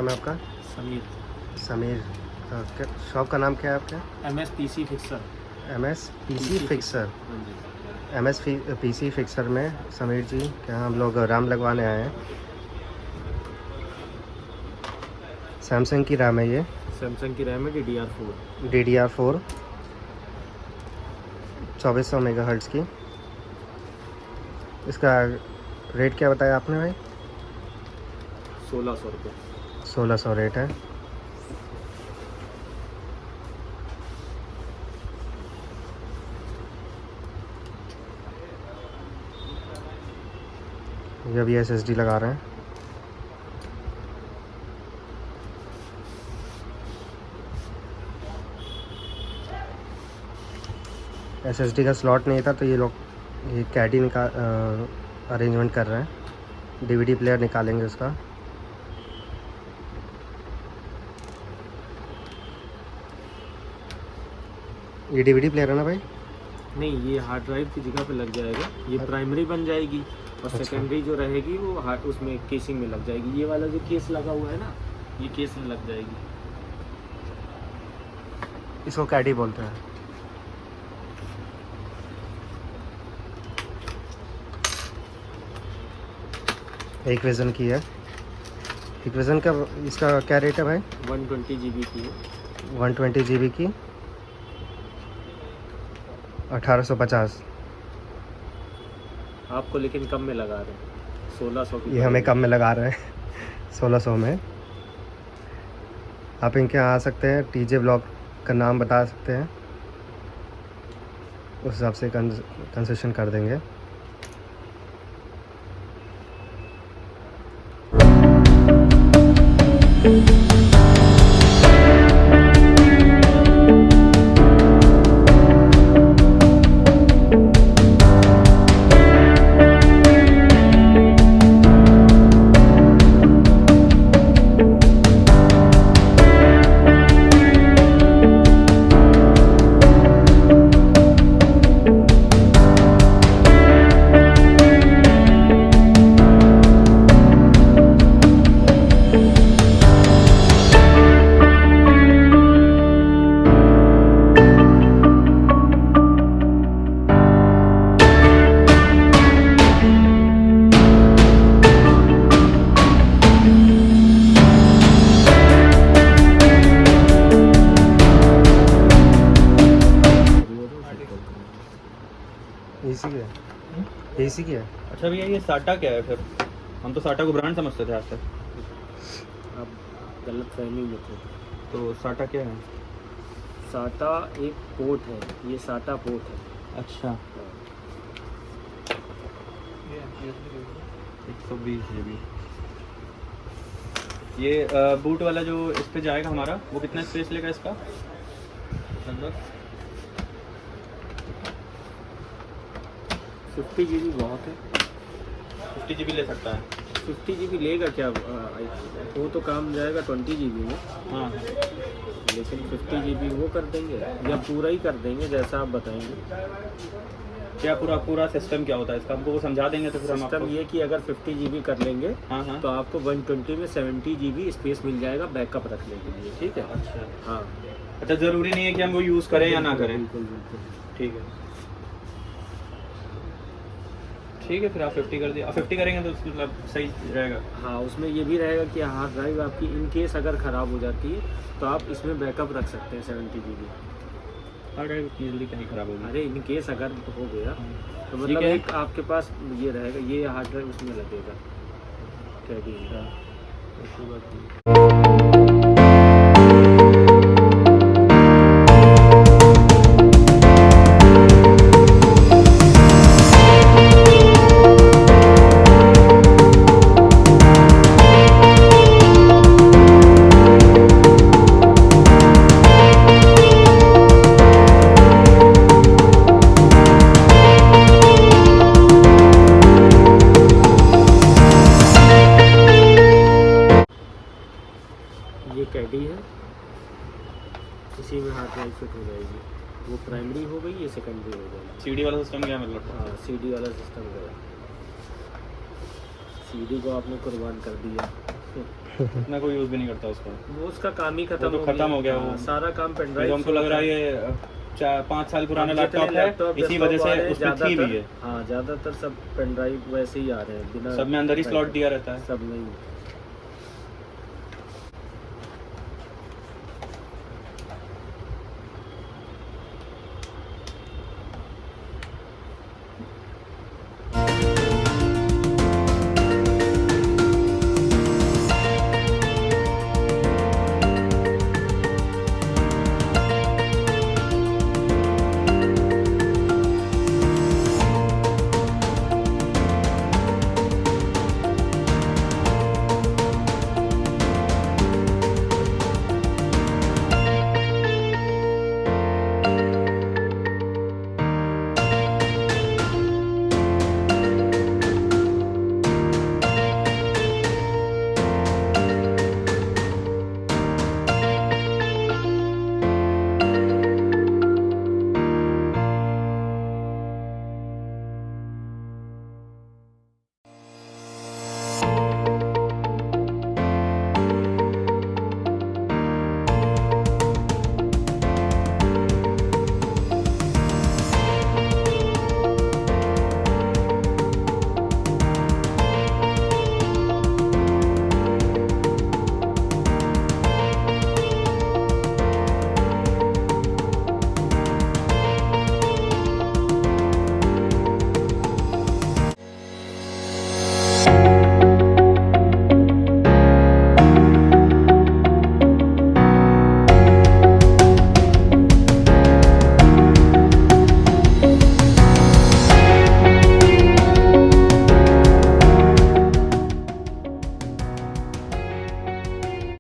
नाम है आपका? समीर। समीर। शॉप का नाम क्या है आपका? MS PC fixer. MSPC fixer. हाँ जी। MSPC फिक्सर में समीर जी के यहाँ हम लोग रैम लगवाने आए हैं। सैमसंग की रैम है ये, सैमसंग की रैम है DDR4। DDR4 2400 मेगाहर्ट्ज़ की। इसका रेट क्या बताया आपने भाई? 1600 रुपये। 1600 रेट है। ये अभी SSD लगा रहे हैं। SSD का स्लॉट नहीं था तो ये लोग ये कैडी अरेंजमेंट कर रहे हैं। DVD प्लेयर निकालेंगे उसका। ये DVD प्लेयर है ना भाई? नहीं, ये हार्ड ड्राइव की जगह पे लग जाएगा। ये प्राइमरी बन जाएगी और अच्छा। सेकेंडरी जो रहेगी वो उसमें केसिंग में लग जाएगी। ये वाला जो केस लगा हुआ है ना, ये केस में लग जाएगी। इसको कैडी बोलते हैं। एक वर्जन की है। एक वर्जन का इसका क्या रेट है भाई? 120 GB की है। 120 GB की 1850। आपको लेकिन कम में लगा रहे हैं 1600 की। ये हमें कम में लगा रहे हैं 1600 में। आप इनके यहाँ आ सकते हैं, TJ ब्लॉग का नाम बता सकते हैं, उस हिसाब से कंसेशन कर देंगे। AC की है? AC की है? अच्छा भैया, ये साटा क्या है फिर? हम तो साटा को ब्रांड समझते थे आज तक। आप गलत फहमी में थे। तो साटा क्या है? साटा एक पोर्ट है, ये साटा पोर्ट है। अच्छा, 120 GB। ये बूट वाला जो इस पे जाएगा हमारा, वो कितना स्पेस लेगा इसका लगभग? 50 GB बहुत है। 50 GB ले सकता है। 50 GB लेगा क्या? वो तो काम जाएगा 20 GB में। हाँ, लेकिन 50 GB वो कर देंगे या पूरा ही कर देंगे जैसा आप बताएंगे। क्या पूरा सिस्टम क्या होता है इसका? हमको वो समझा देंगे तो फिर हम सिस्टम आपको। ये कि अगर 50 GB कर लेंगे हाँ हाँ। तो आपको 120 में 70 GB स्पेस मिल जाएगा बैकअप रखने के लिए। ठीक है? अच्छा हाँ। अच्छा, ज़रूरी नहीं है कि हम वो यूज़ करें या ना करें। बिल्कुल बिल्कुल। ठीक है, ठीक है, फिर आप 50 कर दिए। आप 50 करेंगे तो मतलब सही रहेगा। हाँ, उसमें ये भी रहेगा कि हार्ड ड्राइव आपकी इन केस अगर ख़राब हो जाती है तो आप इसमें बैकअप रख सकते हैं 70 GB। हार्ड ड्राइव ईजिली कहीं ख़राब होगी। अरे इन केस अगर हो गया तो ये मतलब क्या है? एक आपके पास ये रहेगा, ये हार्ड ड्राइव उसमें लगेगा। क्या अच्छा, कहते ऐसी बात नहीं। ये कैडी है, इसी में हार्ड ड्राइव फिट हो जाएगी। वो प्राइमरी हो गई, ये सेकेंडरी हो गई। CD वाला सिस्टम क्या मतलब? हाँ, CD वाला सिस्टम गया। CD को आपने कुर्बान कर दिया। इतना कोई यूज़ भी नहीं करता उसका। वो उसका काम ही खत्म वो तो खत्म हो गया हाँ, वो। सारा काम पेन ये ड्राइव। तो हमको लग रहा है ये 4-5 साल पुराना लैपटॉप है, इसी वजह से उसमें थी भी है। हाँ ज़्यादातर सब पेन ड्राइव वैसे ही आ रहे हैं बिना सब में अंदर ही pen स्लॉट drive। दिया रहता है। सब नहीं